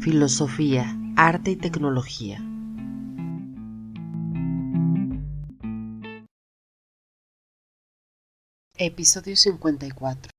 Filosofía, arte y tecnología. Episodio 54.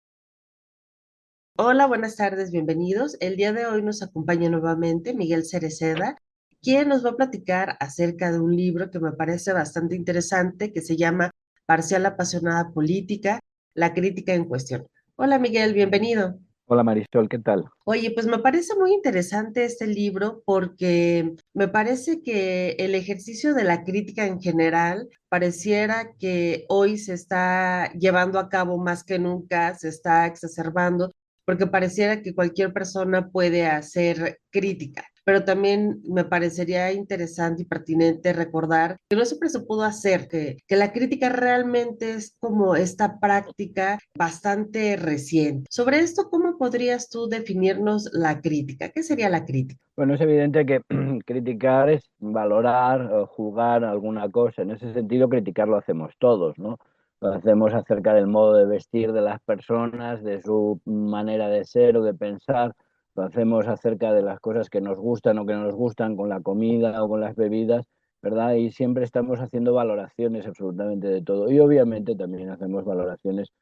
Hola, buenas tardes, bienvenidos. El día de hoy nos acompaña nuevamente Miguel Cereceda, quien nos va a platicar acerca de un libro que me parece bastante interesante, que se llama Parcial Apasionada Política, la crítica en cuestión. Hola Miguel, bienvenido. Hola Marisol, ¿qué tal? Oye, pues me parece muy interesante este libro porque me parece que el ejercicio de la crítica en general pareciera que hoy se está llevando a cabo más que nunca, se está exacerbando, porque pareciera que cualquier persona puede hacer crítica. Pero también me parecería interesante y pertinente recordar que no siempre se pudo hacer, que la crítica realmente es como esta práctica bastante reciente. Sobre esto, ¿cómo podrías tú definirnos la crítica? ¿Qué sería la crítica? Bueno, es evidente que criticar es valorar o juzgar alguna cosa. En ese sentido, criticar lo hacemos todos, ¿no? Lo hacemos acerca del modo de vestir de las personas, de su manera de ser o de pensar. Lo hacemos acerca de las cosas que nos gustan o que no nos gustan, con la comida o con las bebidas, ¿verdad? Y siempre estamos haciendo valoraciones absolutamente de todo. Y obviamente también hacemos valoraciones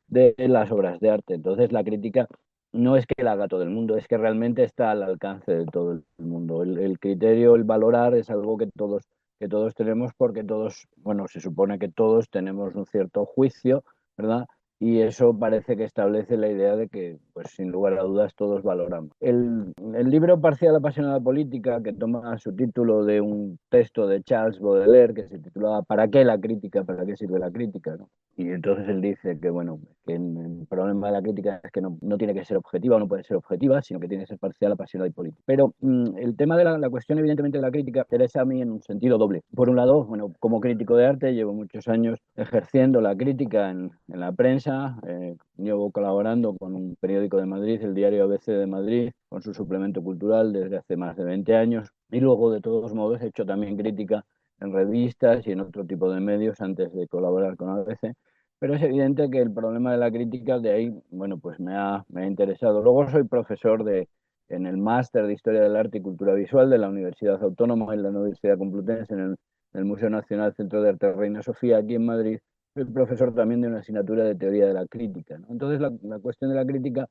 de las obras de arte. Entonces, la crítica no es que la haga todo el mundo, es que realmente está al alcance de todo el mundo. El criterio, el valorar es algo que todos tenemos porque todos, bueno, se supone que todos tenemos un cierto juicio, ¿verdad? Y eso parece que establece la idea de que, pues sin lugar a dudas, todos valoramos. El libro Parcial Apasionada Política, que toma su título de un texto de Charles Baudelaire, que se titulaba ¿Para qué la crítica? ¿Para qué sirve la crítica? ¿No? Y entonces él dice que, bueno, que el problema de la crítica es que no tiene que ser objetiva o no puede ser objetiva, sino que tiene que ser parcial, apasionada y política. Pero el tema de la cuestión, evidentemente, de la crítica interesa a mí en un sentido doble. Por un lado, bueno, como crítico de arte, llevo muchos años ejerciendo la crítica en la prensa, llevo colaborando con un periódico de Madrid, el diario ABC de Madrid, con su suplemento cultural desde hace más de 20 años. Y luego, de todos modos, he hecho también crítica en revistas y en otro tipo de medios antes de colaborar con ABC. Pero es evidente que el problema de la crítica de ahí, bueno, pues me ha interesado. Luego soy profesor en el máster de Historia del Arte y Cultura Visual de la Universidad Autónoma en la Universidad Complutense, en el Museo Nacional Centro de Arte Reina Sofía, aquí en Madrid. Soy profesor también de una asignatura de Teoría de la Crítica, ¿no? Entonces la cuestión de la crítica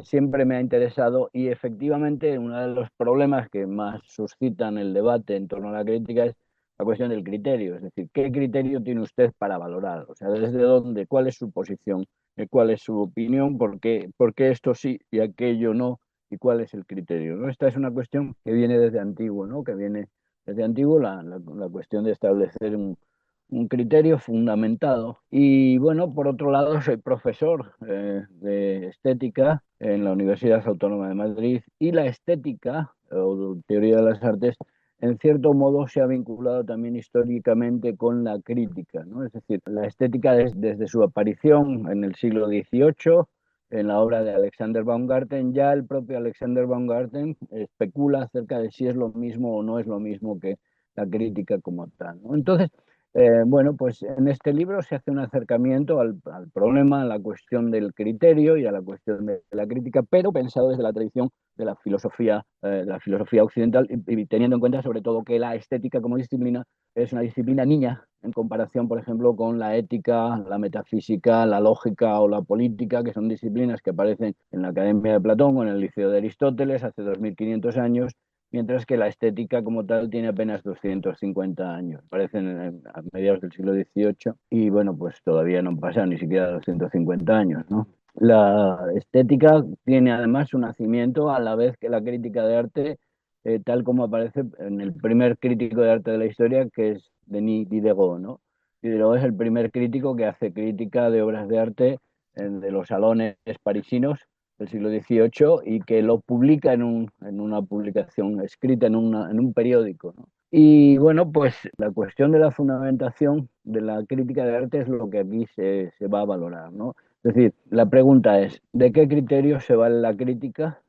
siempre me ha interesado y efectivamente uno de los problemas que más suscitan el debate en torno a la crítica es la cuestión del criterio, es decir, ¿qué criterio tiene usted para valorar? O sea, ¿desde dónde? ¿Cuál es su posición? ¿Cuál es su opinión? Por qué esto sí y aquello no? ¿Y cuál es el criterio? ¿No? Esta es una cuestión que viene desde antiguo, ¿no? Que viene desde antiguo la cuestión de establecer un criterio fundamentado. Y bueno, por otro lado, soy profesor de estética en la Universidad Autónoma de Madrid y la estética o teoría de las artes en cierto modo se ha vinculado también históricamente con la crítica, ¿no? Es decir, la estética desde su aparición en el siglo XVIII, en la obra de Alexander Baumgarten, ya el propio Alexander Baumgarten especula acerca de si es lo mismo o no es lo mismo que la crítica como tal, ¿no? Entonces, bueno, pues en este libro se hace un acercamiento al problema, a la cuestión del criterio y a la cuestión de la crítica, pero pensado desde la tradición de la filosofía occidental y teniendo en cuenta sobre todo que la estética como disciplina es una disciplina niña en comparación, por ejemplo, con la ética, la metafísica, la lógica o la política, que son disciplinas que aparecen en la Academia de Platón o en el Liceo de Aristóteles hace 2500 años, mientras que la estética como tal tiene apenas 250 años. Aparecen a mediados del siglo XVIII y bueno, pues todavía no han pasado ni siquiera 250 años, ¿no? La estética tiene además su nacimiento a la vez que la crítica de arte, tal como aparece en el primer crítico de arte de la historia, que es Denis Diderot, ¿no? Diderot es el primer crítico que hace crítica de obras de arte de los salones parisinos del siglo XVIII y que lo publica en una publicación escrita en un periódico, ¿no? Y bueno, pues la cuestión de la fundamentación de la crítica de arte es lo que aquí se va a valorar, ¿no? Es decir, la pregunta es, ¿de qué criterio se vale la crítica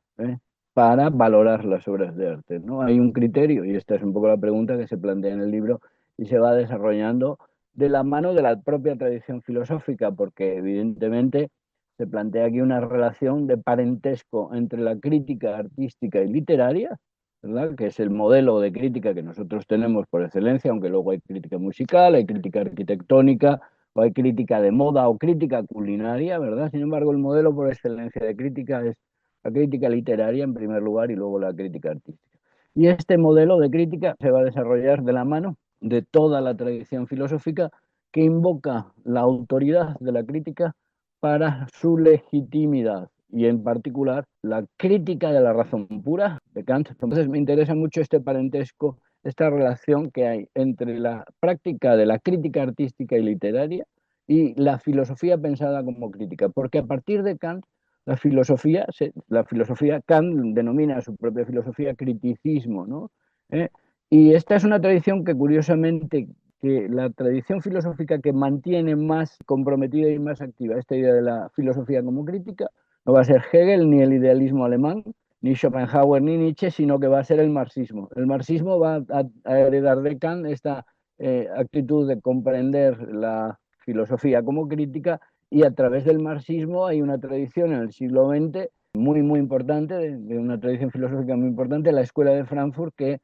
para valorar las obras de arte? ¿No? Hay un criterio, y esta es un poco la pregunta que se plantea en el libro y se va desarrollando de la mano de la propia tradición filosófica, porque evidentemente se plantea aquí una relación de parentesco entre la crítica artística y literaria, ¿verdad? Que es el modelo de crítica que nosotros tenemos por excelencia, aunque luego hay crítica musical, hay crítica arquitectónica, o hay crítica de moda o crítica culinaria, ¿verdad? Sin embargo, el modelo por excelencia de crítica es la crítica literaria en primer lugar y luego la crítica artística. Y este modelo de crítica se va a desarrollar de la mano de toda la tradición filosófica que invoca la autoridad de la crítica para su legitimidad y en particular la crítica de la razón pura de Kant. Entonces me interesa mucho este parentesco, esta relación que hay entre la práctica de la crítica artística y literaria y la filosofía pensada como crítica, porque a partir de Kant Kant denomina a su propia filosofía criticismo, ¿no? ¿Eh? Y esta es una tradición que curiosamente que la tradición filosófica que mantiene más comprometida y más activa esta idea de la filosofía como crítica no va a ser Hegel ni el idealismo alemán, ni Schopenhauer ni Nietzsche, sino que va a ser el marxismo. El marxismo va a heredar de Kant esta actitud de comprender la filosofía como crítica y a través del marxismo hay una tradición en el siglo XX muy, muy importante, de una tradición filosófica muy importante, la Escuela de Frankfurt, que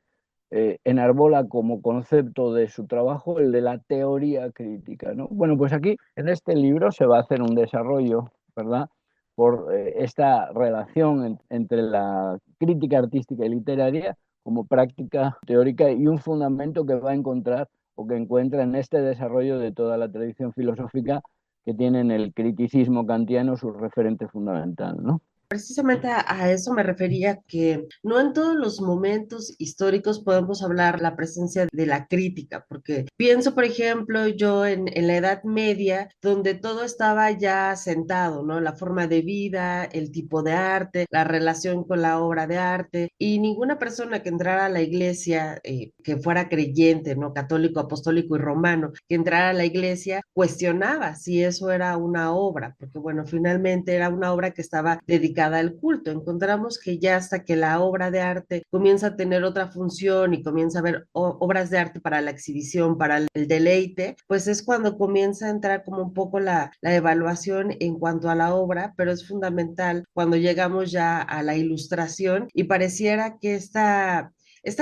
enarbola como concepto de su trabajo el de la teoría crítica, ¿no? Bueno, pues aquí en este libro se va a hacer un desarrollo, ¿verdad? Por esta relación entre la crítica artística y literaria como práctica teórica y un fundamento que va a encontrar o que encuentra en este desarrollo de toda la tradición filosófica que tiene en el criticismo kantiano su referente fundamental, ¿no? Precisamente a eso me refería, que no en todos los momentos históricos podemos hablar la presencia de la crítica, porque pienso, por ejemplo, yo en la Edad Media, donde todo estaba ya sentado, ¿no? La forma de vida, el tipo de arte, la relación con la obra de arte, y ninguna persona que entrara a la iglesia, que fuera creyente, ¿no? Católico, apostólico y romano, que entrara a la iglesia, cuestionaba si eso era una obra, porque bueno, finalmente era una obra que estaba dedicada al culto. Encontramos que ya hasta que la obra de arte comienza a tener otra función y comienza a haber obras de arte para la exhibición, para el deleite, pues es cuando comienza a entrar como un poco la evaluación en cuanto a la obra, pero es fundamental cuando llegamos ya a la ilustración y pareciera que esta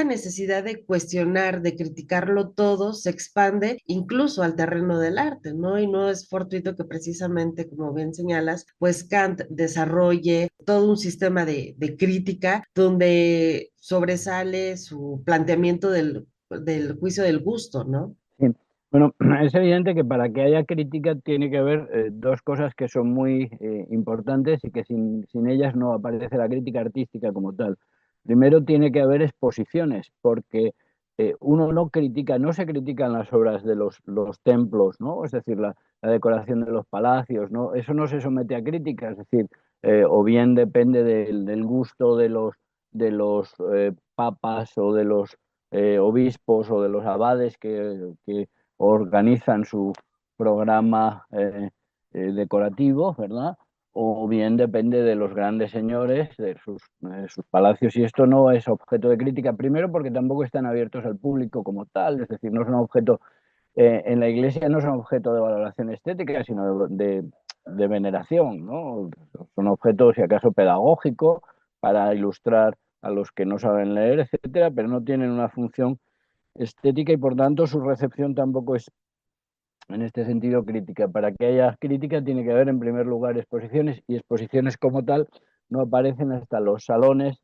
necesidad de cuestionar, de criticarlo todo, se expande incluso al terreno del arte, ¿no? Y no es fortuito que precisamente, como bien señalas, pues Kant desarrolle todo un sistema de crítica donde sobresale su planteamiento del juicio del gusto, ¿no? Sí. Bueno, es evidente que para que haya crítica tiene que haber dos cosas que son muy importantes y que sin ellas no aparece la crítica artística como tal. Primero tiene que haber exposiciones, porque uno no critica, no se critican las obras de los templos, ¿no? Es decir, la decoración de los palacios, ¿no? Eso no se somete a crítica, es decir, o bien depende del gusto de los papas o de los obispos o de los abades que organizan su programa decorativo, ¿verdad? O bien depende de los grandes señores, de sus palacios, y esto no es objeto de crítica, primero porque tampoco están abiertos al público como tal, es decir, no son objeto, en la iglesia no son objeto de valoración estética, sino de veneración, ¿no? Son objetos, si acaso, pedagógicos para ilustrar a los que no saben leer, etcétera, pero no tienen una función estética y por tanto su recepción tampoco es en este sentido crítica. Para que haya crítica tiene que haber en primer lugar exposiciones y exposiciones como tal no aparecen hasta los salones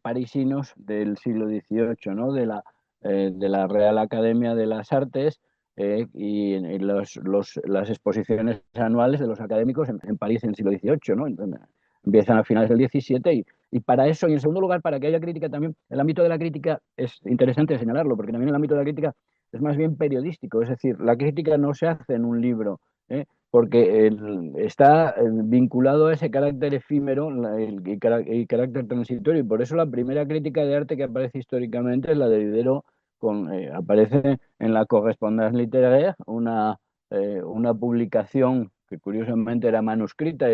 parisinos del siglo XVIII, ¿no? De la Real Academia de las Artes y las exposiciones anuales de los académicos en París en el siglo XVIII, ¿no? Entonces, empiezan a finales del XVII y para eso, y en segundo lugar, para que haya crítica también, el ámbito de la crítica es interesante señalarlo, porque también el ámbito de la crítica es más bien periodístico, es decir, la crítica no se hace en un libro, porque está vinculado a ese carácter efímero y carácter transitorio, y por eso la primera crítica de arte que aparece históricamente es la de Diderot, aparece en la Correspondance littéraire, una publicación que curiosamente era manuscrita,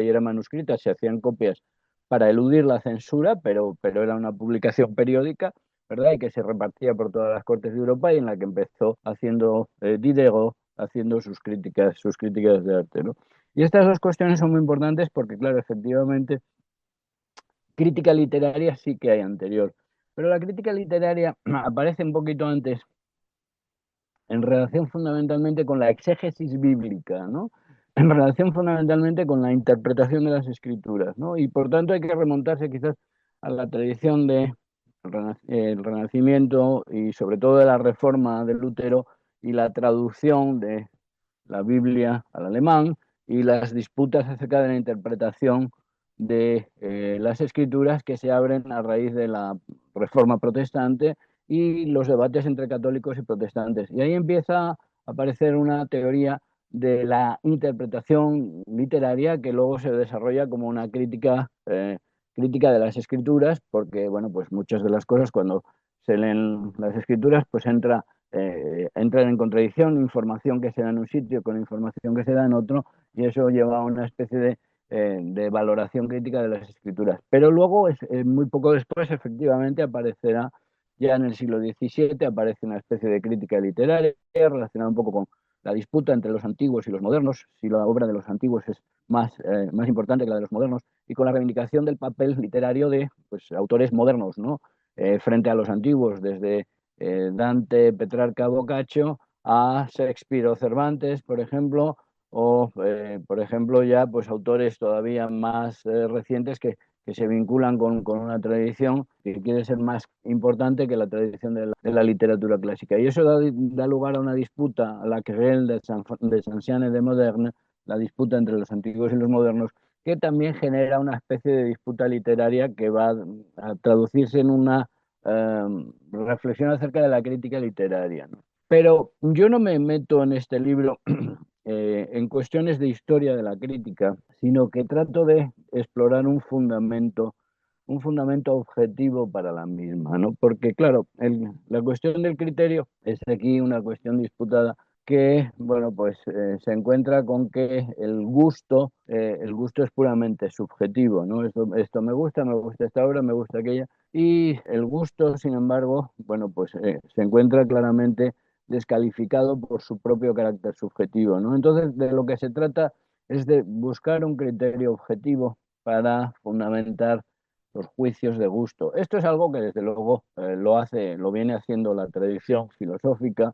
se hacían copias para eludir la censura, pero era una publicación periódica, ¿verdad? Y que se repartía por todas las cortes de Europa y en la que empezó haciendo Diderot, haciendo sus críticas de arte, ¿no? Y estas dos cuestiones son muy importantes porque, claro, efectivamente, crítica literaria sí que hay anterior, pero la crítica literaria aparece un poquito antes en relación fundamentalmente con la exégesis bíblica, ¿no? En relación fundamentalmente con la interpretación de las escrituras, ¿no? Y por tanto hay que remontarse quizás a la tradición de el Renacimiento y sobre todo de la Reforma de Lutero y la traducción de la Biblia al alemán y las disputas acerca de la interpretación de las escrituras que se abren a raíz de la Reforma protestante y los debates entre católicos y protestantes. Y ahí empieza a aparecer una teoría de la interpretación literaria que luego se desarrolla como una crítica de las escrituras, porque bueno, pues muchas de las cosas cuando se leen las escrituras, pues entran en contradicción, información que se da en un sitio con información que se da en otro, y eso lleva a una especie de valoración crítica de las escrituras. Pero luego, muy poco después, efectivamente, aparecerá, ya en el siglo XVII, aparece una especie de crítica literaria relacionada un poco con la disputa entre los antiguos y los modernos, si la obra de los antiguos es más importante que la de los modernos, y con la reivindicación del papel literario de pues, autores modernos, ¿no? Frente a los antiguos, desde Dante, Petrarca, Boccaccio, a Shakespeare o Cervantes, por ejemplo, o, por ejemplo, ya pues autores todavía más recientes que se vinculan con una tradición que quiere ser más importante que la tradición de la literatura clásica. Y eso da lugar a una disputa, a la querelle des anciens et des modernes, la disputa entre los antiguos y los modernos, que también genera una especie de disputa literaria que va a traducirse en una reflexión acerca de la crítica literaria, ¿no? Pero yo no me meto en este libro en cuestiones de historia de la crítica, sino que trato de explorar un fundamento objetivo para la misma, ¿no? Porque, claro, la cuestión del criterio es aquí una cuestión disputada que, bueno, pues se encuentra con que el gusto es puramente subjetivo, ¿no? Esto me gusta esta obra, me gusta aquella, y el gusto, sin embargo, bueno, pues se encuentra claramente descalificado por su propio carácter subjetivo, ¿no? Entonces, de lo que se trata es de buscar un criterio objetivo para fundamentar los juicios de gusto. Esto es algo que desde luego lo viene haciendo la tradición filosófica,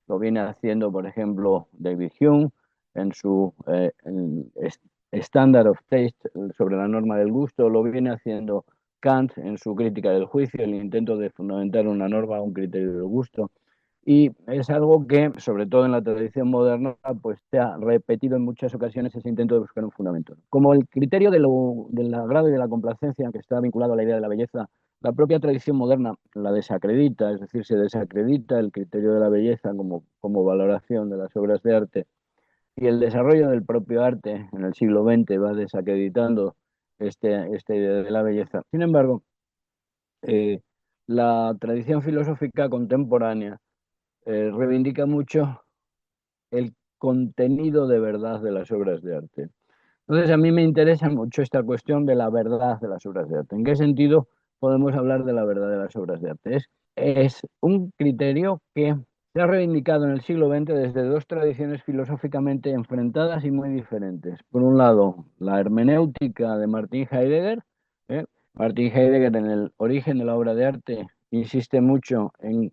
lo viene haciendo, por ejemplo, David Hume en su Standard of Taste sobre la norma del gusto, lo viene haciendo Kant en su crítica del juicio, el intento de fundamentar una norma, un criterio del gusto. Y es algo que, sobre todo en la tradición moderna, pues se ha repetido en muchas ocasiones ese intento de buscar un fundamento. Como el criterio del agrado y de la complacencia, que está vinculado a la idea de la belleza, la propia tradición moderna la desacredita, es decir, se desacredita el criterio de la belleza como valoración de las obras de arte, y el desarrollo del propio arte en el siglo XX va desacreditando esta idea de la belleza. Sin embargo, eh, la tradición filosófica contemporánea reivindica mucho el contenido de verdad de las obras de arte. Entonces, a mí me interesa mucho esta cuestión de la verdad de las obras de arte. ¿En qué sentido podemos hablar de la verdad de las obras de arte? Es un criterio que se ha reivindicado en el siglo XX desde dos tradiciones filosóficamente enfrentadas y muy diferentes. Por un lado, la hermenéutica de Martin Heidegger. ¿eh? Martin Heidegger, en el origen de la obra de arte, insiste mucho en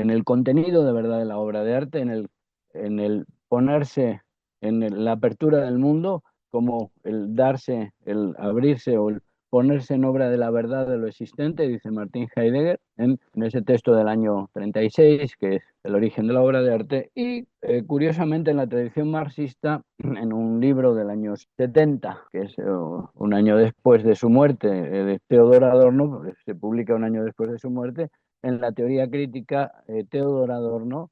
el contenido de verdad de la obra de arte, en el ponerse la apertura del mundo, como el darse, el abrirse o el ponerse en obra de la verdad de lo existente, dice Martin Heidegger, en ese texto del año 36, que es el origen de la obra de arte, y curiosamente en la tradición marxista, en un libro del año 70, que es un año después de su muerte, de Theodor Adorno, se publica un año después de su muerte, en la teoría crítica, Theodor Adorno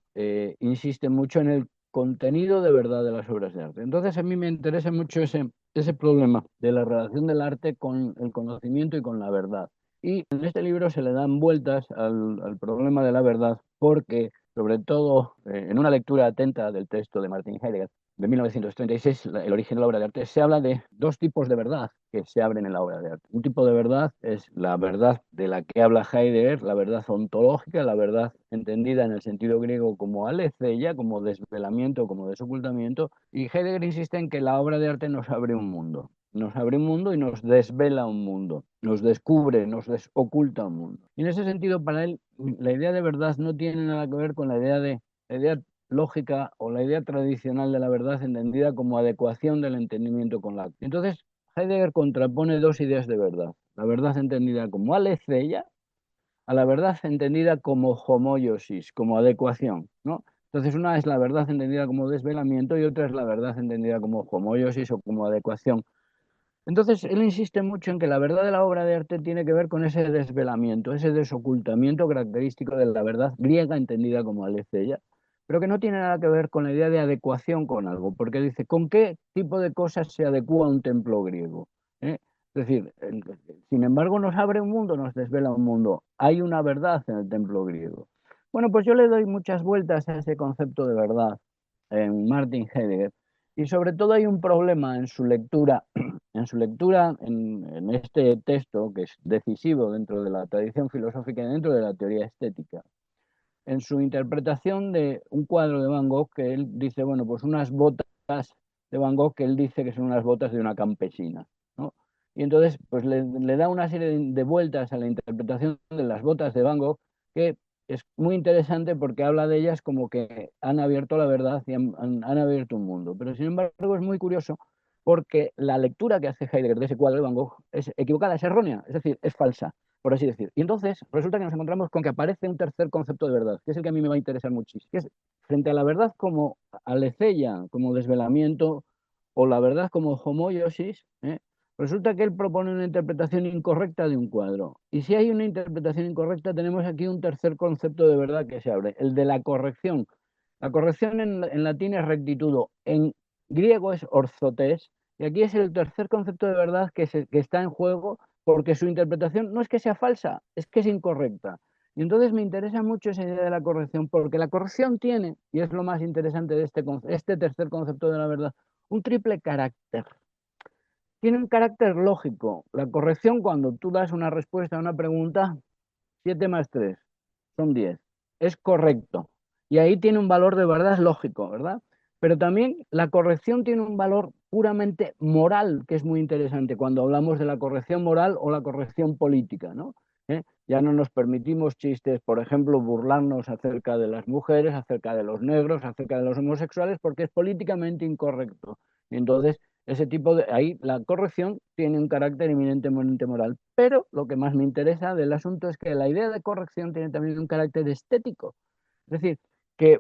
insiste mucho en el contenido de verdad de las obras de arte. Entonces a mí me interesa mucho ese problema de la relación del arte con el conocimiento y con la verdad. Y en este libro se le dan vueltas al problema de la verdad porque, sobre todo en una lectura atenta del texto de Martin Heidegger, de 1936, El origen de la obra de arte, se habla de dos tipos de verdad que se abren en la obra de arte. Un tipo de verdad es la verdad de la que habla Heidegger, la verdad ontológica, la verdad entendida en el sentido griego como aletheia, como desvelamiento, como desocultamiento, y Heidegger insiste en que la obra de arte nos abre un mundo. Nos abre un mundo y nos desvela un mundo, nos descubre, nos desoculta un mundo. Y en ese sentido, para él, la idea de verdad no tiene nada que ver con la idea lógica o la idea tradicional de la verdad entendida como adecuación del entendimiento con la... Entonces, Heidegger contrapone dos ideas de verdad. La verdad entendida como aletheia a la verdad entendida como homoiosis, como adecuación, ¿no? Entonces, una es la verdad entendida como desvelamiento y otra es la verdad entendida como homoiosis o como adecuación. Entonces, él insiste mucho en que la verdad de la obra de arte tiene que ver con ese desvelamiento, ese desocultamiento característico de la verdad griega entendida como aletheia, pero que no tiene nada que ver con la idea de adecuación con algo, porque dice, ¿con qué tipo de cosas se adecua un templo griego? ¿Eh? Es decir, sin embargo, nos abre un mundo, nos desvela un mundo. Hay una verdad en el templo griego. Bueno, pues yo le doy muchas vueltas a ese concepto de verdad en Martin Heidegger, y sobre todo hay un problema en este texto, que es decisivo dentro de la tradición filosófica y dentro de la teoría estética, en su interpretación de un cuadro de Van Gogh que él dice, bueno, pues unas botas de Van Gogh que él dice que son unas botas de una campesina, ¿no? Y entonces, pues le da una serie de vueltas a la interpretación de las botas de Van Gogh que es muy interesante porque habla de ellas como que han abierto la verdad y han abierto un mundo. Pero sin embargo es muy curioso porque la lectura que hace Heidegger de ese cuadro de Van Gogh es equivocada, es errónea, es decir, es falsa, por así decir. Y entonces resulta que nos encontramos con que aparece un tercer concepto de verdad, que es el que a mí me va a interesar muchísimo, que es frente a la verdad como aletheia, como desvelamiento, o la verdad como homoiosis, resulta que él propone una interpretación incorrecta de un cuadro. Y si hay una interpretación incorrecta, tenemos aquí un tercer concepto de verdad que se abre, el de la corrección. La corrección en latín es rectitudo, en griego es orzotes, y aquí es el tercer concepto de verdad que está en juego porque su interpretación no es que sea falsa, es que es incorrecta. Y entonces me interesa mucho esa idea de la corrección, porque la corrección tiene, y es lo más interesante de este tercer concepto de la verdad, un triple carácter. Tiene un carácter lógico. La corrección, cuando tú das una respuesta a una pregunta, 7 más 3 son 10. Es correcto. Y ahí tiene un valor de verdad lógico, ¿verdad? Pero también la corrección tiene un valor puramente moral, que es muy interesante cuando hablamos de la corrección moral o la corrección política, ¿no? Ya no nos permitimos chistes, por ejemplo, burlarnos acerca de las mujeres, acerca de los negros, acerca de los homosexuales, porque es políticamente incorrecto. Y entonces, ahí la corrección tiene un carácter eminentemente moral. Pero lo que más me interesa del asunto es que la idea de corrección tiene también un carácter estético. Es decir, que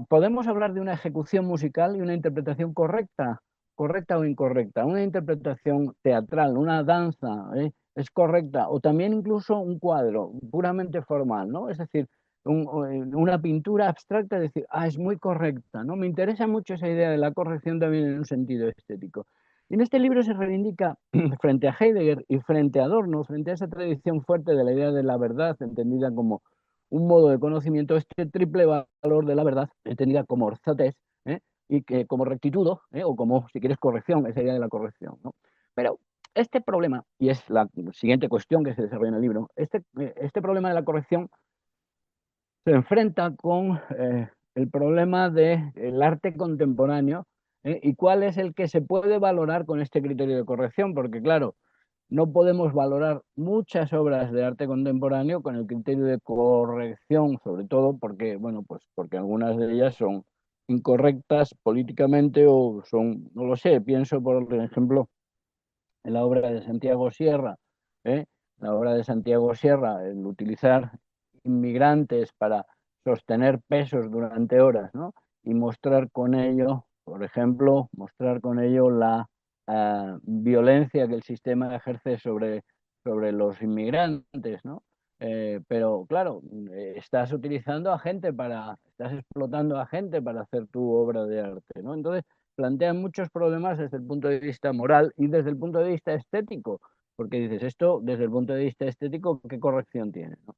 podemos hablar de una ejecución musical y una interpretación correcta, correcta o incorrecta, una interpretación teatral, una danza, es correcta, o también incluso un cuadro puramente formal, ¿no? Es decir, una pintura abstracta, es decir, es muy correcta, ¿no? Me interesa mucho esa idea de la corrección también en un sentido estético. Y en este libro se reivindica frente a Heidegger y frente a Adorno, frente a esa tradición fuerte de la idea de la verdad, entendida como un modo de conocimiento, este triple valor de la verdad, entendida como orzotes, y que como rectitudo, o como, si quieres, corrección, esa idea de la corrección, ¿no? Pero este problema, y es la siguiente cuestión que se desarrolla en el libro, este problema de la corrección se enfrenta con el problema del arte contemporáneo, y cuál es el que se puede valorar con este criterio de corrección, porque claro, no podemos valorar muchas obras de arte contemporáneo con el criterio de corrección, sobre todo porque, bueno, pues porque algunas de ellas son incorrectas políticamente o son, no lo sé, pienso por ejemplo en la obra de Santiago Sierra, ¿eh? La obra de Santiago Sierra, el utilizar inmigrantes para sostener pesos durante horas, ¿no? Y mostrar con ello, por ejemplo, mostrar con ello la violencia que el sistema ejerce sobre los inmigrantes, ¿no? Pero claro, estás explotando a gente para hacer tu obra de arte, ¿no? Entonces, plantean muchos problemas desde el punto de vista moral y desde el punto de vista estético, porque dices, esto desde el punto de vista estético, ¿qué corrección tiene? ¿No?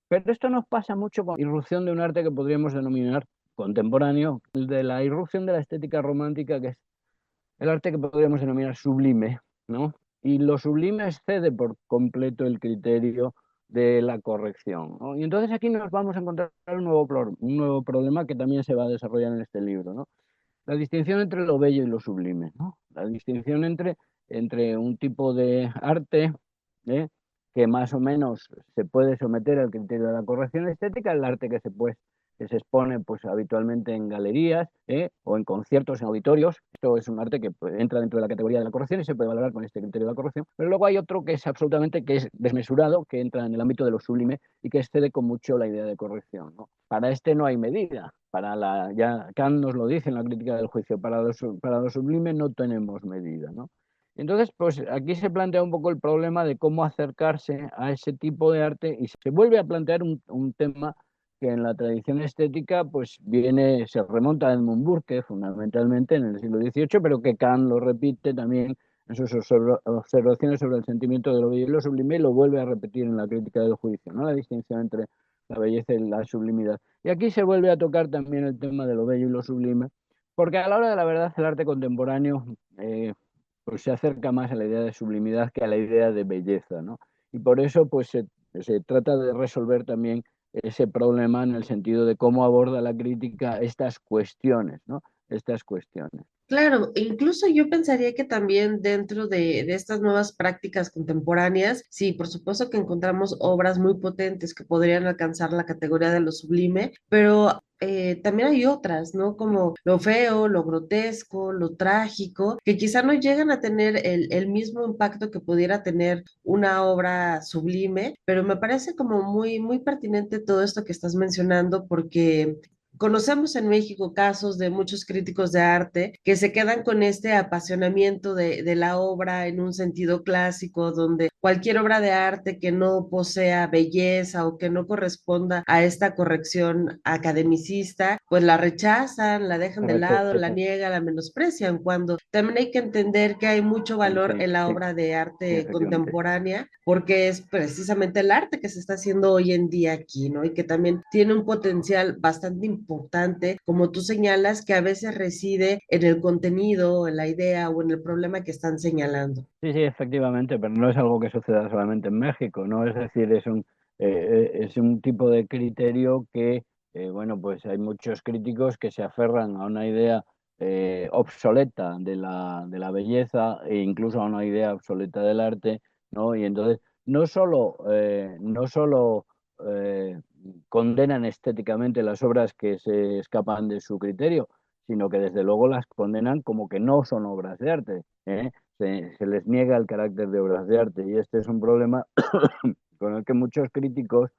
Pero esto nos pasa mucho con la irrupción de un arte que podríamos denominar contemporáneo, el de la irrupción de la estética romántica, que es el arte que podríamos denominar sublime, ¿no? Y lo sublime excede por completo el criterio de la corrección, ¿no? Y entonces aquí nos vamos a encontrar un nuevo problema que también se va a desarrollar en este libro, ¿no? La distinción entre lo bello y lo sublime, ¿no? La distinción entre un tipo de arte, ¿eh? que más o menos se puede someter al criterio de la corrección estética, el arte que se expone pues, habitualmente en galerías, o en conciertos, en auditorios. Esto es un arte que pues, entra dentro de la categoría de la corrección y se puede valorar con este criterio de la corrección. Pero luego hay otro que es absolutamente que es desmesurado, que entra en el ámbito de lo sublime y que excede con mucho la idea de corrección, ¿no? Para este no hay medida. Ya Kant nos lo dice en la crítica del juicio, para lo sublime no tenemos medida, ¿no? Entonces, pues aquí se plantea un poco el problema de cómo acercarse a ese tipo de arte y se vuelve a plantear un tema que en la tradición estética pues se remonta a Edmund Burke fundamentalmente en el siglo XVIII, pero que Kant lo repite también en sus observaciones sobre el sentimiento de lo bello y lo sublime y lo vuelve a repetir en la crítica del juicio, ¿no? La distinción entre la belleza y la sublimidad. Y aquí se vuelve a tocar también el tema de lo bello y lo sublime, porque a la hora de la verdad el arte contemporáneo pues se acerca más a la idea de sublimidad que a la idea de belleza, ¿no? Y por eso pues se trata de resolver también ese problema en el sentido de cómo aborda la crítica estas cuestiones, ¿no? Estas cuestiones. Claro, e incluso yo pensaría que también dentro de estas nuevas prácticas contemporáneas, sí, por supuesto que encontramos obras muy potentes que podrían alcanzar la categoría de lo sublime, pero también hay otras, ¿no? Como lo feo, lo grotesco, lo trágico, que quizá no llegan a tener el mismo impacto que pudiera tener una obra sublime, pero me parece como muy, muy pertinente todo esto que estás mencionando porque conocemos en México casos de muchos críticos de arte que se quedan con este apasionamiento de la obra en un sentido clásico, donde cualquier obra de arte que no posea belleza o que no corresponda a esta corrección academicista, pues la rechazan, la dejan de lado, la niegan, la menosprecian, cuando también hay que entender que hay mucho valor Sí, en la sí, obra de sí, arte efectivamente. contemporánea, porque es precisamente el arte que se está haciendo hoy en día aquí, ¿no? Y que también tiene un potencial bastante importante, como tú señalas, que a veces reside en el contenido, en la idea o en el problema que están señalando. Sí, sí, efectivamente, pero no es algo que suceda solamente en México, ¿no? Es decir, es un tipo de criterio que, bueno, pues hay muchos críticos que se aferran a una idea obsoleta de la belleza e incluso a una idea obsoleta del arte, ¿no? Y entonces no solo eh, condenan estéticamente las obras que se escapan de su criterio, sino que desde luego las condenan como que no son obras de arte, ¿eh? Se les niega el carácter de obras de arte y este es un problema con el que muchos críticos,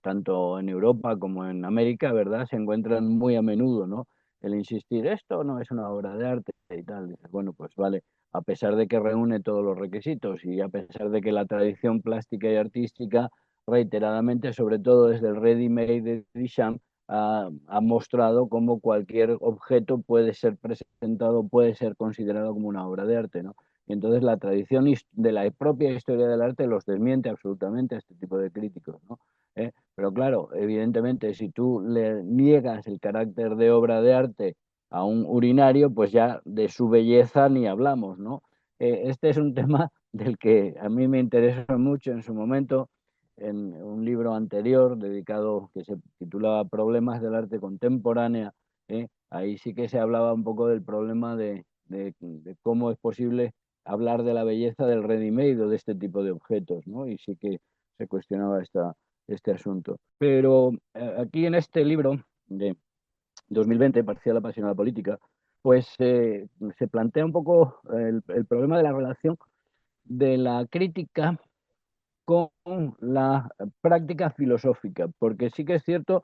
tanto en Europa como en América, ¿verdad?, se encuentran muy a menudo, ¿no? El insistir, esto no es una obra de arte y tal. Dices, bueno, pues vale, a pesar de que reúne todos los requisitos y a pesar de que la tradición plástica y artística, reiteradamente, sobre todo desde el ready-made de Duchamp, ha mostrado cómo cualquier objeto puede ser presentado, puede ser considerado como una obra de arte, ¿no? Y entonces la tradición de la propia historia del arte los desmiente absolutamente a este tipo de críticos, ¿no? Pero claro, evidentemente, si tú le niegas el carácter de obra de arte a un urinario, pues ya de su belleza ni hablamos, ¿no? Este es un tema del que a mí me interesa mucho en su momento, en un libro anterior dedicado que se titulaba Problemas del arte contemporánea. Ahí sí que se hablaba un poco del problema de cómo es posible hablar de la belleza del ready-made o de este tipo de objetos, ¿no? Y sí que se cuestionaba este asunto. Pero aquí en este libro de 2020, Parcial apasionada política, pues se plantea un poco el problema de la relación de la crítica con la práctica filosófica, porque sí que es cierto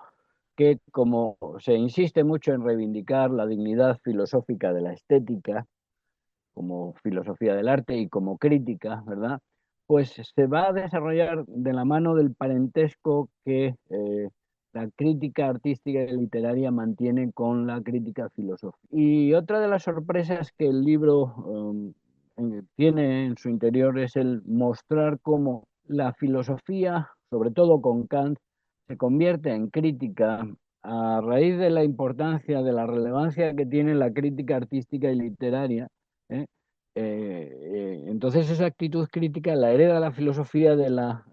que como se insiste mucho en reivindicar la dignidad filosófica de la estética, como filosofía del arte y como crítica, ¿verdad? Pues se va a desarrollar de la mano del parentesco que la crítica artística y literaria mantiene con la crítica filosófica. Y otra de las sorpresas que el libro tiene en su interior es el mostrar cómo la filosofía, sobre todo con Kant, se convierte en crítica a raíz de la importancia, de la relevancia que tiene la crítica artística y literaria, ¿eh? Entonces esa actitud crítica la hereda la filosofía de la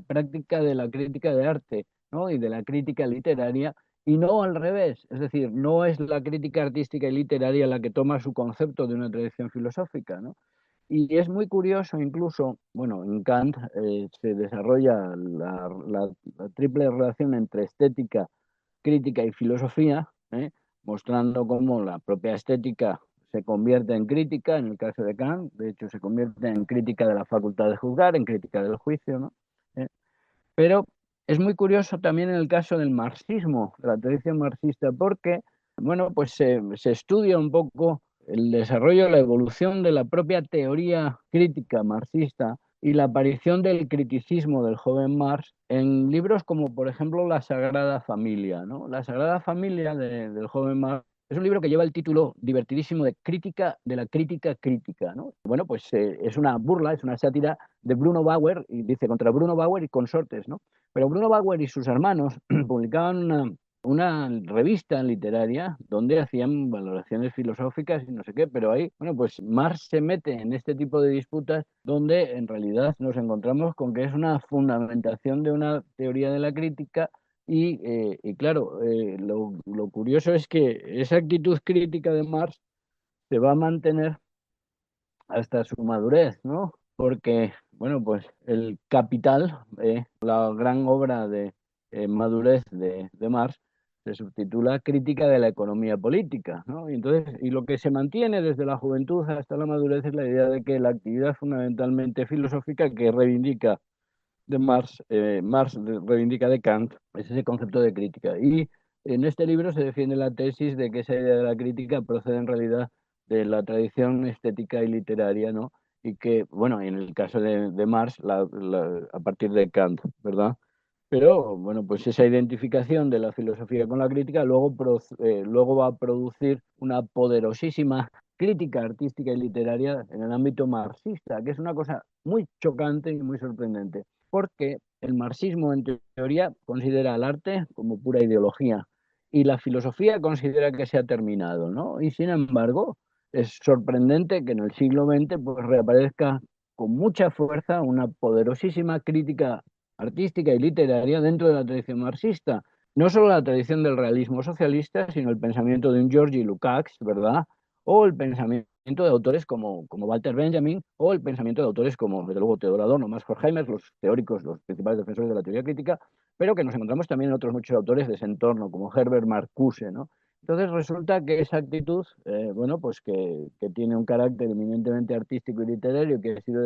práctica de la crítica de arte, ¿no? Y de la crítica literaria, y no al revés. Es decir, no es la crítica artística y literaria la que toma su concepto de una tradición filosófica, ¿no? Y es muy curioso, incluso, bueno, en Kant se desarrolla la triple relación entre estética, crítica y filosofía, mostrando cómo la propia estética se convierte en crítica, en el caso de Kant, de hecho se convierte en crítica de la facultad de juzgar, en crítica del juicio, ¿no? ¿Eh? Pero es muy curioso también en el caso del marxismo, de la tradición marxista, porque, bueno, pues se estudia un poco el desarrollo, la evolución de la propia teoría crítica marxista y la aparición del criticismo del joven Marx en libros como, por ejemplo, La Sagrada Familia, ¿no? La Sagrada Familia del joven Marx es un libro que lleva el título divertidísimo de Crítica de la crítica crítica, ¿no? Bueno, pues es una burla, es una sátira de Bruno Bauer, y dice contra Bruno Bauer y consortes, ¿no? Pero Bruno Bauer y sus hermanos publicaban una revista literaria donde hacían valoraciones filosóficas y no sé qué, pero ahí, bueno, pues Marx se mete en este tipo de disputas donde en realidad nos encontramos con que es una fundamentación de una teoría de la crítica y claro, lo curioso es que esa actitud crítica de Marx se va a mantener hasta su madurez, ¿no? Porque, bueno, pues el Capital, la gran obra de madurez de Marx, se subtitula Crítica de la economía política, ¿no? Y entonces, y lo que se mantiene desde la juventud hasta la madurez es la idea de que la actividad fundamentalmente filosófica que reivindica de Marx, reivindica de Kant, es ese concepto de crítica. Y en este libro se defiende la tesis de que esa idea de la crítica procede en realidad de la tradición estética y literaria, ¿no? Y que, bueno, en el caso de Marx, a partir de Kant, ¿verdad? Pero, bueno, pues esa identificación de la filosofía con la crítica luego va a producir una poderosísima crítica artística y literaria en el ámbito marxista, que es una cosa muy chocante y muy sorprendente, porque el marxismo, en teoría, considera el arte como pura ideología y la filosofía considera que se ha terminado, ¿no? Y sin embargo, es sorprendente que en el siglo XX pues, reaparezca con mucha fuerza una poderosísima crítica artística y literaria dentro de la tradición marxista. No solo la tradición del realismo socialista, sino el pensamiento de un Georgi Lukács, ¿verdad? O el pensamiento de autores como Walter Benjamin, o el pensamiento de autores como, desde luego, Theodor Adorno, Max Horkheimer, los teóricos, los principales defensores de la teoría crítica, pero que nos encontramos también en otros muchos autores de ese entorno, como Herbert Marcuse, ¿no? Entonces resulta que esa actitud, bueno, pues que tiene un carácter eminentemente artístico y literario, que ha sido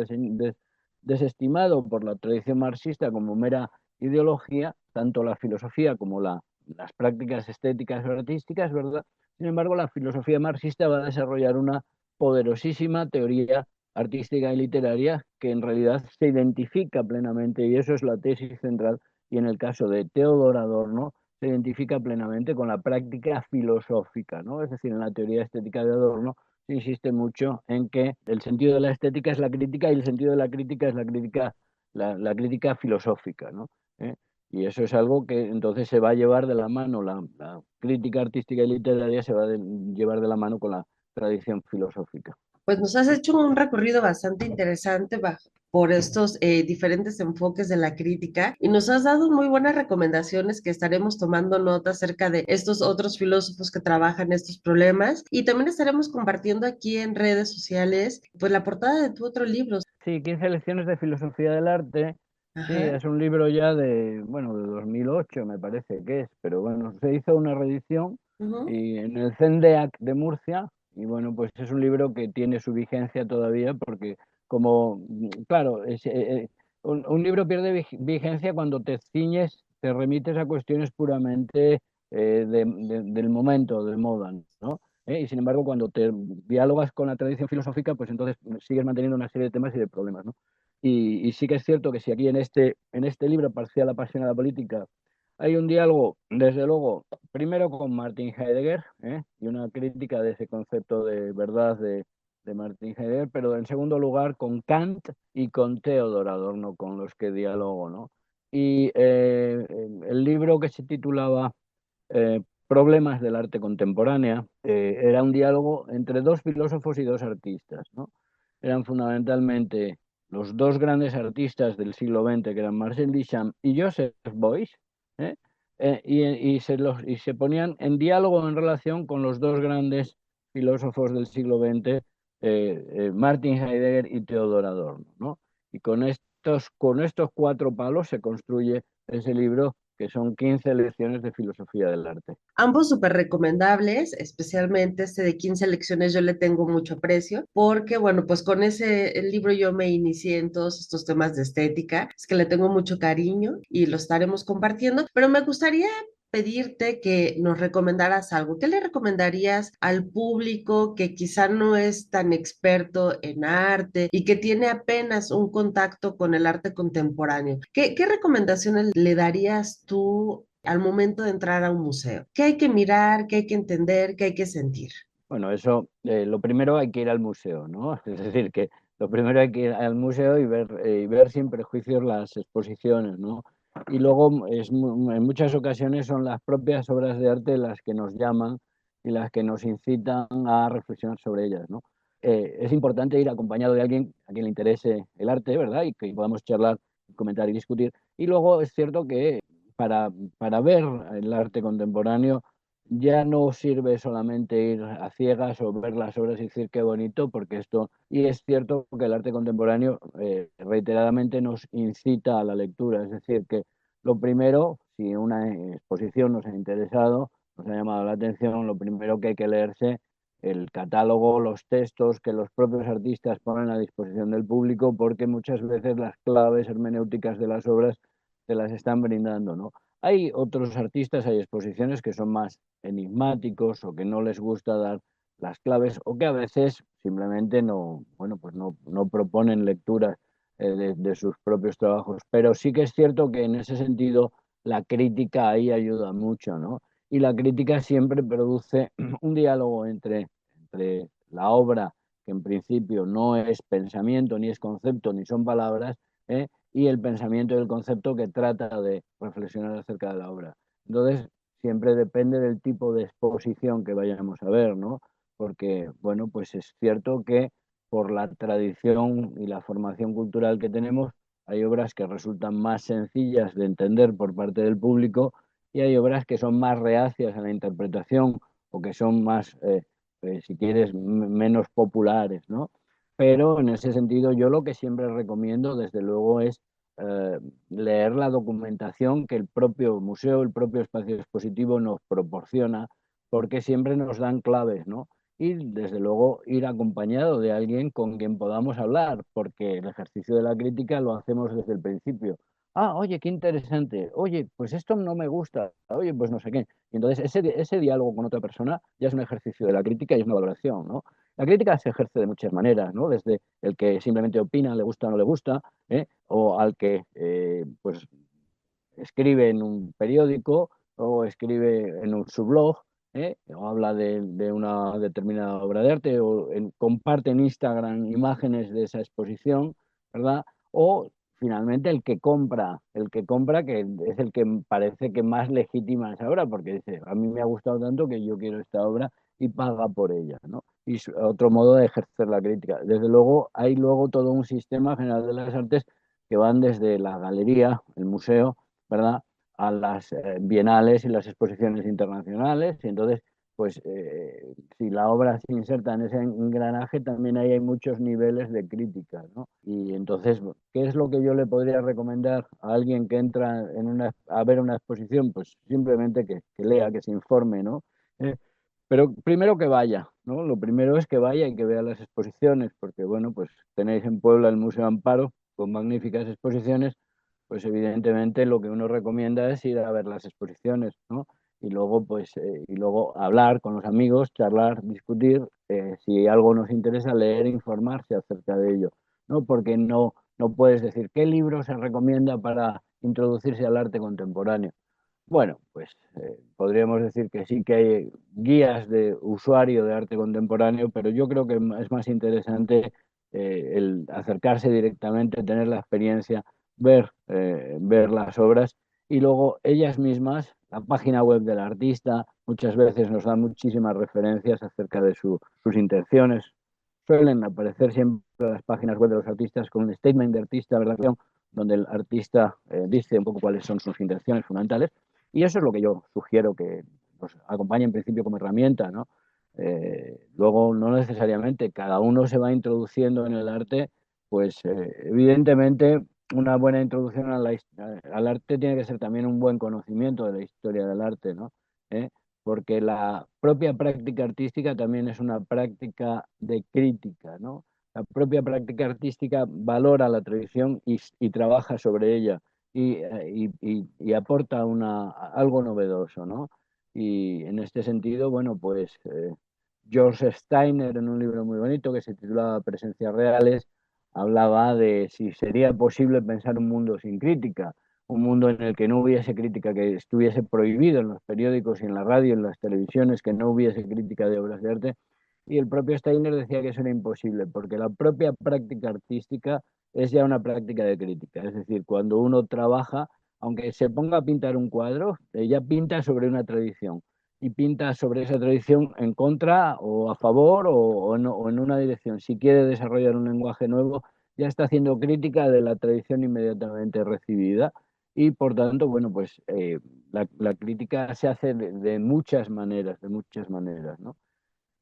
desestimado por la tradición marxista como mera ideología, tanto la filosofía como las prácticas estéticas o artísticas, ¿verdad? Sin embargo, la filosofía marxista va a desarrollar una poderosísima teoría artística y literaria que en realidad se identifica plenamente, y eso es la tesis central, y en el caso de Theodor Adorno, se identifica plenamente con la práctica filosófica, ¿no? Es decir, en la teoría estética de Adorno se insiste mucho en que el sentido de la estética es la crítica y el sentido de la crítica es la crítica filosófica, ¿no? ¿Eh? Y eso es algo que entonces se va a llevar de la mano, la crítica artística y literaria se va a llevar de la mano con la tradición filosófica. Pues nos has hecho un recorrido bastante interesante por estos diferentes enfoques de la crítica y nos has dado muy buenas recomendaciones que estaremos tomando nota acerca de estos otros filósofos que trabajan estos problemas y también estaremos compartiendo aquí en redes sociales pues la portada de tu otro libro. Sí, 15 lecciones de filosofía del arte. Sí, Ajá. es un libro ya bueno, de 2008 me parece que es, pero bueno, se hizo una reedición Ujú. y en el CENDEAC de Murcia, y bueno, pues es un libro que tiene su vigencia todavía porque como, claro, un libro pierde vigencia cuando te ciñes, te remites a cuestiones puramente del momento, de moda, ¿no? Y sin embargo, cuando te dialogas con la tradición filosófica, pues entonces sigues manteniendo una serie de temas y de problemas, ¿no? Y sí que es cierto que si aquí en este libro, Parcial apasionada política, hay un diálogo, desde luego, primero con Martin Heidegger, y una crítica de ese concepto de verdad de Martin Heidegger, pero en segundo lugar con Kant y con Theodor Adorno, con los que dialogo, ¿no? Y el libro que se titulaba Problemas del arte contemporánea. Era un diálogo entre dos filósofos y dos artistas, ¿no? Eran fundamentalmente los dos grandes artistas del siglo XX, que eran Marcel Duchamp y Joseph Beuys, ¿eh? Y se ponían en diálogo, en relación con los dos grandes filósofos del siglo XX, Martin Heidegger y Theodor Adorno, ¿no? Y con estos cuatro palos se construye ese libro, que son 15 lecciones de filosofía del arte. Ambos súper recomendables, especialmente este de 15 lecciones yo le tengo mucho aprecio, porque bueno, pues con ese el libro yo me inicié en todos estos temas de estética, es que le tengo mucho cariño y lo estaremos compartiendo, pero me gustaría pedirte que nos recomendaras algo. ¿Qué le recomendarías al público que quizá no es tan experto en arte y que tiene apenas un contacto con el arte contemporáneo? ¿Qué recomendaciones le darías tú al momento de entrar a un museo? ¿Qué hay que mirar, qué hay que entender, qué hay que sentir? Bueno, eso, lo primero hay que ir al museo, ¿no? Es decir, que lo primero hay que ir al museo y ver sin prejuicios las exposiciones, ¿no? Y luego, en muchas ocasiones son las propias obras de arte las que nos llaman y las que nos incitan a reflexionar sobre ellas, ¿no? Es importante ir acompañado de alguien a quien le interese el arte, ¿verdad? Y que podamos charlar, comentar y discutir. Y luego es cierto que para, para ver el arte contemporáneo, ya no sirve solamente ir a ciegas o ver las obras y decir qué bonito, porque esto, y es cierto que el arte contemporáneo, reiteradamente nos incita a la lectura, es decir, que lo primero, si una exposición nos ha interesado, nos ha llamado la atención, lo primero que hay que leerse el catálogo, los textos que los propios artistas ponen a disposición del público, porque muchas veces las claves hermenéuticas de las obras te las están brindando, ¿no? Hay otros artistas, hay exposiciones que son más enigmáticos o que no les gusta dar las claves, o que a veces simplemente no, bueno, pues no proponen lecturas de sus propios trabajos. Pero sí que es cierto que en ese sentido la crítica ahí ayuda mucho, ¿no? Y la crítica siempre produce un diálogo entre la obra, que en principio no es pensamiento, ni es concepto, ni son palabras, ¿eh? Y el pensamiento y el concepto que trata de reflexionar acerca de la obra. Entonces, siempre depende del tipo de exposición que vayamos a ver, ¿no? Porque, bueno, pues es cierto que por la tradición y la formación cultural que tenemos, hay obras que resultan más sencillas de entender por parte del público, y hay obras que son más reacias a la interpretación, o que son más, si quieres, menos populares, ¿no? Pero en ese sentido, yo lo que siempre recomiendo, desde luego, es eh, leer la documentación que el propio museo, el propio espacio expositivo nos proporciona, porque siempre nos dan claves, ¿no? Y desde luego ir acompañado de alguien con quien podamos hablar, porque el ejercicio de la crítica lo hacemos desde el principio. Ah, oye, qué interesante. Oye, pues esto no me gusta. Oye, pues no sé qué. Y entonces ese diálogo con otra persona ya es un ejercicio de la crítica y es una valoración, ¿no? La crítica se ejerce de muchas maneras, ¿no? Desde el que simplemente opina, le gusta o no le gusta, o al que pues escribe en un periódico o escribe en su blog, o habla de una determinada obra de arte, o comparte en Instagram imágenes de esa exposición, ¿verdad? O finalmente el que compra, que es el que parece que más legitima esa obra, porque dice, a mí me ha gustado tanto que yo quiero esta obra, y paga por ella, ¿no? Y otro modo de ejercer la crítica. Desde luego, hay luego todo un sistema general de las artes que van desde la galería, el museo, ¿verdad?, a las bienales y las exposiciones internacionales. Y entonces, pues, si la obra se inserta en ese engranaje, también ahí hay muchos niveles de crítica, ¿no? Y entonces, ¿qué es lo que yo le podría recomendar a alguien que entra a ver una exposición? Pues simplemente que lea, que se informe, ¿no? Pero primero que vaya, ¿no? Lo primero es que vaya y que vea las exposiciones, porque, bueno, pues tenéis en Puebla el Museo Amparo, con magníficas exposiciones. Pues evidentemente lo que uno recomienda es ir a ver las exposiciones, ¿no? Y luego, pues, y luego hablar con los amigos, charlar, discutir, si algo nos interesa, leer, informarse acerca de ello, ¿no? Porque no puedes decir qué libro se recomienda para introducirse al arte contemporáneo. Bueno, pues podríamos decir que sí que hay guías de usuario de arte contemporáneo, pero yo creo que es más interesante el acercarse directamente, tener la experiencia, ver las obras, y luego ellas mismas, la página web del artista, muchas veces nos da muchísimas referencias acerca de sus intenciones. Suelen aparecer siempre las páginas web de los artistas con un statement de artista, ¿verdad? Donde el artista dice un poco cuáles son sus intenciones fundamentales. Y eso es lo que yo sugiero que nos acompañe en principio como herramienta, ¿no? Luego, no necesariamente, cada uno se va introduciendo en el arte, pues evidentemente una buena introducción al arte tiene que ser también un buen conocimiento de la historia del arte, ¿no? ¿Eh? Porque la propia práctica artística también es una práctica de crítica, ¿no? La propia práctica artística valora la tradición y trabaja sobre ella y aporta algo novedoso, ¿no? Y en este sentido, bueno, pues George Steiner, en un libro muy bonito que se titulaba Presencias Reales, hablaba de si sería posible pensar un mundo sin crítica, un mundo en el que no hubiese crítica, que estuviese prohibido en los periódicos y en la radio, en las televisiones, que no hubiese crítica de obras de arte. Y el propio Steiner decía que eso era imposible, porque la propia práctica artística es ya una práctica de crítica. Es decir, cuando uno trabaja, aunque se ponga a pintar un cuadro, ya pinta sobre una tradición y pinta sobre esa tradición en contra o a favor o en una dirección. Si quiere desarrollar un lenguaje nuevo, ya está haciendo crítica de la tradición inmediatamente recibida y por tanto, bueno, pues la crítica se hace de muchas maneras, ¿no?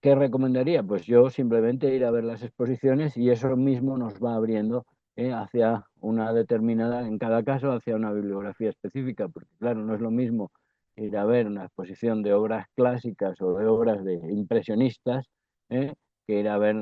¿Qué recomendaría? Pues yo simplemente ir a ver las exposiciones y eso mismo nos va abriendo hacia una determinada, en cada caso, hacia una bibliografía específica, porque claro, no es lo mismo ir a ver una exposición de obras clásicas o de obras de impresionistas que ir a ver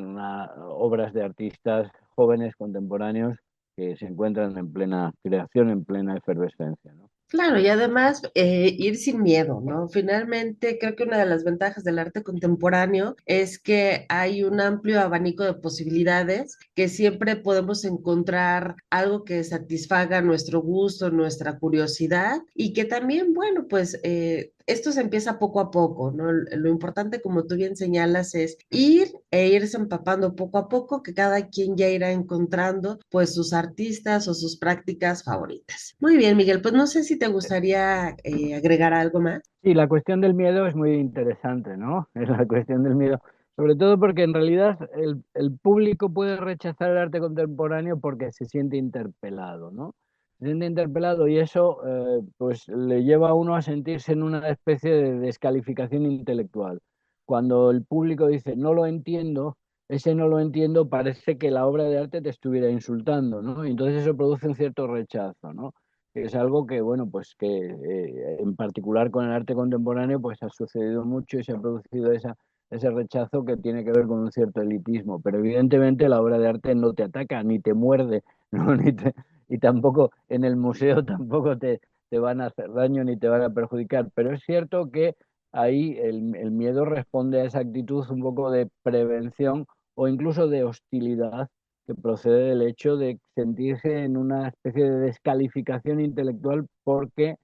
obras de artistas jóvenes contemporáneos que se encuentran en plena creación, en plena efervescencia, ¿no? Claro, y además ir sin miedo, ¿no? Finalmente, creo que una de las ventajas del arte contemporáneo es que hay un amplio abanico de posibilidades, que siempre podemos encontrar algo que satisfaga nuestro gusto, nuestra curiosidad y que también, bueno, pues esto se empieza poco a poco, ¿no? Lo importante, como tú bien señalas, es ir e irse empapando poco a poco, que cada quien ya irá encontrando pues sus artistas o sus prácticas favoritas. Muy bien, Miguel, pues no sé si te gustaría agregar algo más. Sí, la cuestión del miedo es muy interesante, ¿no? Es la cuestión del miedo, sobre todo porque en realidad el público puede rechazar el arte contemporáneo porque se siente interpelado, ¿no? Se siente interpelado y eso pues le lleva a uno a sentirse en una especie de descalificación intelectual. Cuando el público dice no lo entiendo, ese no lo entiendo parece que la obra de arte te estuviera insultando, ¿no? Y entonces eso produce un cierto rechazo, ¿no? Es algo que, bueno, pues que en particular con el arte contemporáneo, pues ha sucedido mucho y se ha producido ese rechazo que tiene que ver con un cierto elitismo. Pero evidentemente la obra de arte no te ataca, ni te muerde, ¿no? Y tampoco en el museo tampoco te van a hacer daño ni te van a perjudicar. Pero es cierto que ahí el miedo responde a esa actitud un poco de prevención o incluso de hostilidad que procede del hecho de sentirse en una especie de descalificación intelectual porque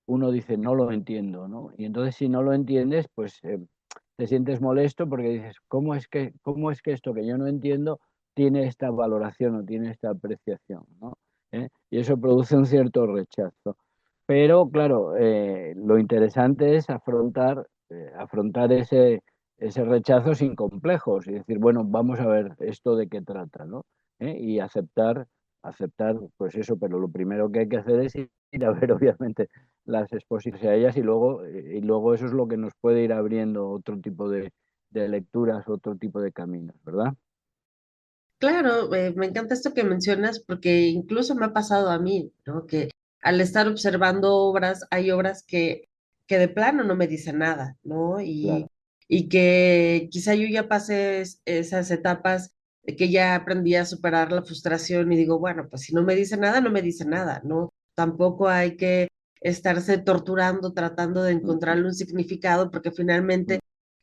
uno dice no lo entiendo, ¿no? Y entonces si no lo entiendes, pues te sientes molesto porque dices, cómo es que esto que yo no entiendo tiene esta valoración o tiene esta apreciación, ¿no? Y eso produce un cierto rechazo. Pero claro, lo interesante es afrontar ese rechazo sin complejos y decir, bueno, vamos a ver esto de qué trata, ¿no? Y aceptar, pues eso, pero lo primero que hay que hacer es ir a ver, obviamente, las exposiciones a ellas y luego eso es lo que nos puede ir abriendo otro tipo de lecturas, otro tipo de caminos, ¿verdad? Claro, me encanta esto que mencionas porque incluso me ha pasado a mí, ¿no? Que al estar observando obras, hay obras que de plano no me dicen nada, ¿no? Claro. Y que quizá yo ya pasé esas etapas de que ya aprendí a superar la frustración y digo, bueno, pues si no me dice nada, no me dice nada, ¿no? Tampoco hay que estarse torturando tratando de Mm, encontrarle un significado porque finalmente,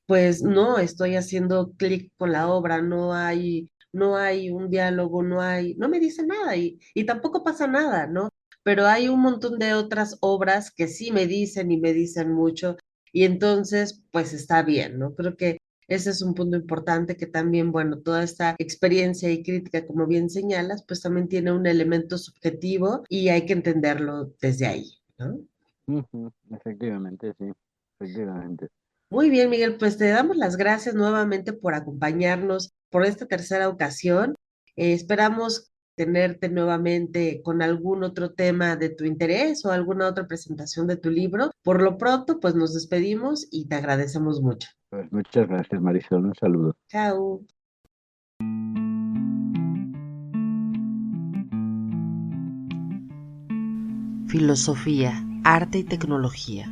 pues no estoy haciendo clic con la obra, no hay un diálogo, no me dice nada y tampoco pasa nada, ¿no? Pero hay un montón de otras obras que sí me dicen y me dicen mucho y entonces pues está bien, ¿no? Creo que ese es un punto importante que también, bueno, toda esta experiencia y crítica, como bien señalas, pues también tiene un elemento subjetivo y hay que entenderlo desde ahí. ¿no? Efectivamente, sí, efectivamente. Muy bien, Miguel, pues te damos las gracias nuevamente por acompañarnos por esta tercera ocasión. Esperamos tenerte nuevamente con algún otro tema de tu interés o alguna otra presentación de tu libro. Por lo pronto, pues nos despedimos y te agradecemos mucho. Pues muchas gracias, Marisol. Un saludo. Chao. Filosofía, arte y tecnología.